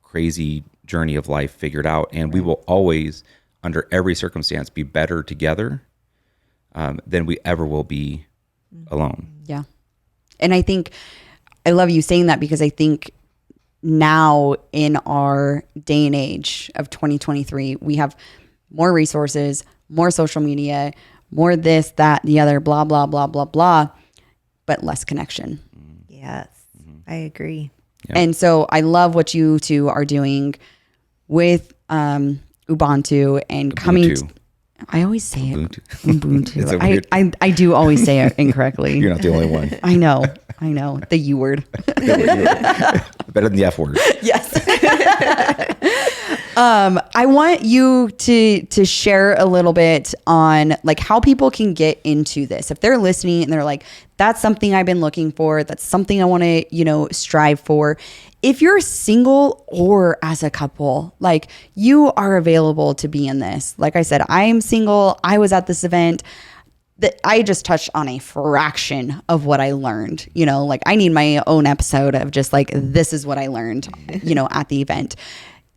[SPEAKER 2] crazy journey of life figured out. And we will always, under every circumstance, be better together than we ever will be alone.
[SPEAKER 1] Yeah. And I think I love you saying that because I think now in our day and age of 2023, we have more resources, more social media, more this, that, the other, blah, blah, blah, blah, blah, but less connection.
[SPEAKER 3] Yes, I agree.
[SPEAKER 1] Yeah. And so I love what you two are doing with Ubuntu and coming. I always say
[SPEAKER 2] Ubuntu.
[SPEAKER 1] It. Ubuntu. I do always say it incorrectly.
[SPEAKER 2] You're not the only one.
[SPEAKER 1] I know. The U word.
[SPEAKER 2] Better than the F word.
[SPEAKER 1] Yes. I want you to share a little bit on like how people can get into this. If they're listening and they're like, that's something I've been looking for. That's something I want to, strive for. If you're single or as a couple, like you are available to be in this. Like I said, I am single. I was at this event. That I just touched on a fraction of what I learned, like I need my own episode of just like, this is what I learned, at the event.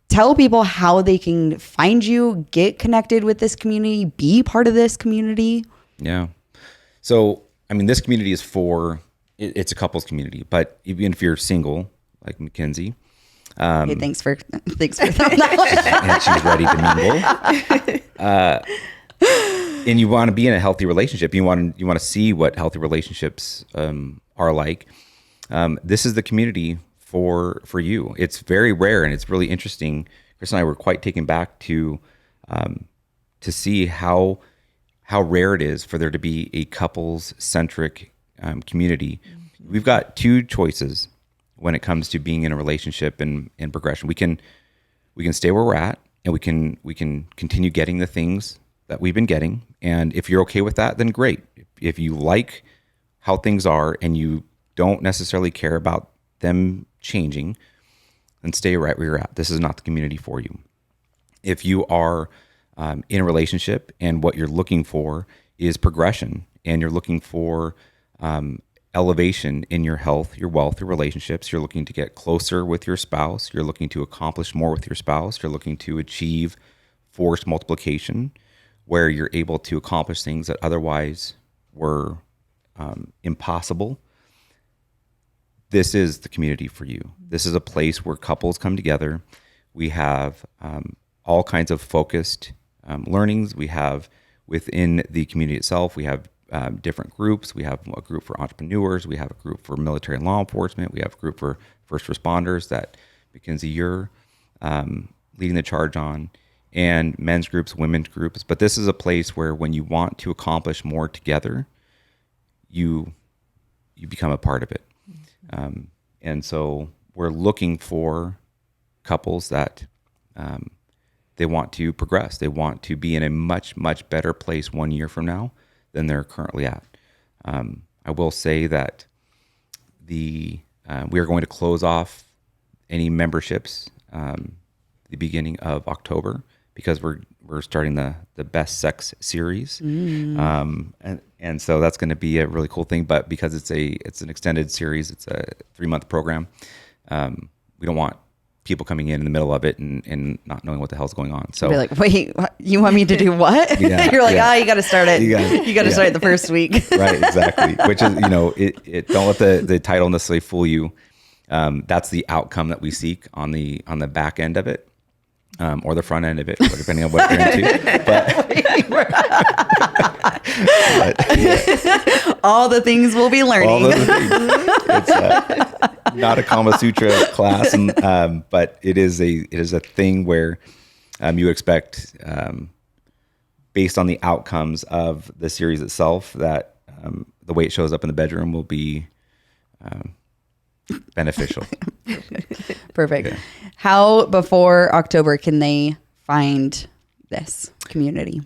[SPEAKER 1] Tell people how they can find you, get connected with this community, be part of this community.
[SPEAKER 2] Yeah. So, this community is it's a couples community, but even if you're single, like Mackenzie.
[SPEAKER 1] Hey, thanks for that.
[SPEAKER 2] And she's ready to mingle. And you want to be in a healthy relationship. You want to see what healthy relationships are like. This is the community for you. It's very rare, and it's really interesting. Chris and I were quite taken back to see how rare it is for there to be a couples centric community. Mm-hmm. We've got two choices when it comes to being in a relationship and progression. We can stay where we're at, and we can continue getting the things that we've been getting. And if you're okay with that, then great. If you like how things are and you don't necessarily care about them changing, then stay right where you're at. This is not the community for you. If you are in a relationship and what you're looking for is progression, and you're looking for elevation in your health, your wealth, your relationships, you're looking to get closer with your spouse, you're looking to accomplish more with your spouse, you're looking to achieve forced multiplication, where you're able to accomplish things that otherwise were impossible, this is the community for you. This is a place where couples come together. We have all kinds of focused learnings. We have within the community itself, we have different groups. We have a group for entrepreneurs. We have a group for military and law enforcement. We have a group for first responders that Mackenzie, you're leading the charge on, and men's groups, women's groups. But this is a place where when you want to accomplish more together, you become a part of it. And so we're looking for couples that they want to progress. They want to be in a much, much better place 1 year from now than they're currently at. I will say that we are going to close off any memberships the beginning of October, because we're starting the best sex series. And so that's going to be a really cool thing. But because it's an extended series, it's a 3-month program. We don't want people coming in the middle of it and not knowing what the hell's going on. So
[SPEAKER 1] be like, wait, what? You want me to do what?
[SPEAKER 2] Yeah,
[SPEAKER 1] you're like, you got to start it. You got to start it the first week.
[SPEAKER 2] Right, exactly. Which is, don't let the title necessarily fool you. That's the outcome that we seek on the back end of it. Or the front end of it, depending on what you're into. But yeah.
[SPEAKER 1] All the things we'll be learning.
[SPEAKER 2] All of the things. It's not a Kama Sutra class, but it is a thing where you expect, based on the outcomes of the series itself, that the way it shows up in the bedroom will be beneficial.
[SPEAKER 1] Perfect. Yeah. How before October can they find this community?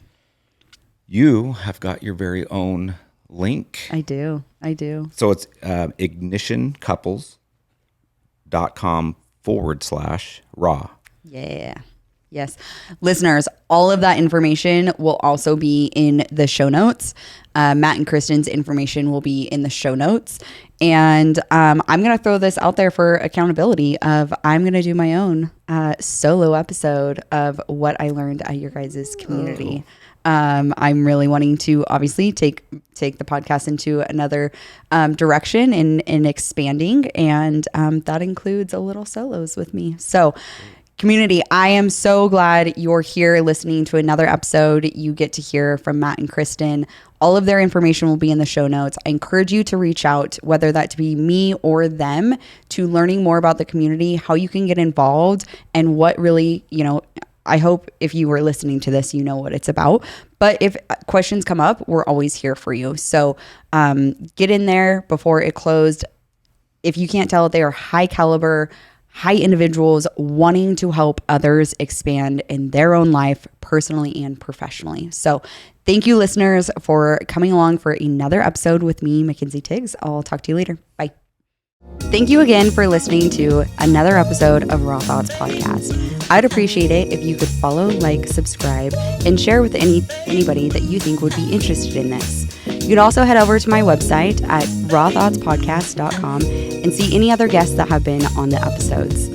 [SPEAKER 2] You have got your very own link.
[SPEAKER 1] I do.
[SPEAKER 2] So it's ignitioncouples.com/raw.
[SPEAKER 1] Yeah. Yes. Listeners, all of that information will also be in the show notes. Matt and Christen's information will be in the show notes. And I'm going to throw this out there for accountability of I'm going to do my own solo episode of what I learned at your guys' community. I'm really wanting to obviously take the podcast into another direction in expanding. And that includes a little solos with me. So community, I am so glad you're here listening to another episode. You get to hear from Matt and Christen. All of their information will be in the show notes. I encourage you to reach out, whether that to be me or them, to learning more about the community, how you can get involved, and what really, I hope if you were listening to this, you know what it's about. But if questions come up, we're always here for you. So get in there before it closed. If you can't tell, they are high caliber, high individuals wanting to help others expand in their own life, personally and professionally. So thank you, listeners, for coming along for another episode with me, Mackenzie Tiggs. I'll talk to you later. Bye. Thank you again for listening to another episode of Raw Thoughts Podcast. I'd appreciate it if you could follow, like, subscribe, and share with anybody that you think would be interested in this. You can also head over to my website at rawthoughtspodcast.com and see any other guests that have been on the episodes.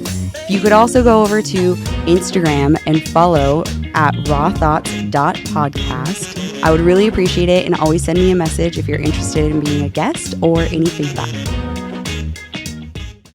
[SPEAKER 1] You could also go over to Instagram and follow at rawthoughts.podcast. I would really appreciate it, and always send me a message if you're interested in being a guest or any feedback.